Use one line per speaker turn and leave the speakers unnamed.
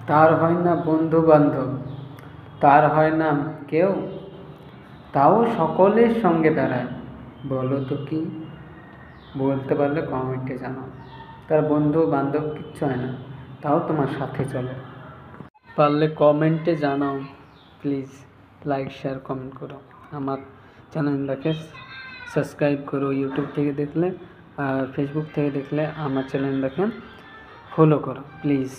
তার হয় না বন্ধু বান্ধব, তার হয় না কেউ, তাও সকলের সঙ্গে বেড়ায়। বলো তো কি? বলতে পারলে কমেন্টে জানাও। তার বন্ধু বান্ধব কিচ্ছু হয় না, তাও তোমার সাথে চলে। পারলে কমেন্টে জানাও প্লিজ। লাইক শেয়ার কমেন্ট করো। আমার চ্যানেলটাকে সাবস্ক্রাইব করো ইউটিউব থেকে দেখলে, আর ফেসবুক থেকে দেখলে আমার চ্যানেলটাকে ফলো করো প্লিজ।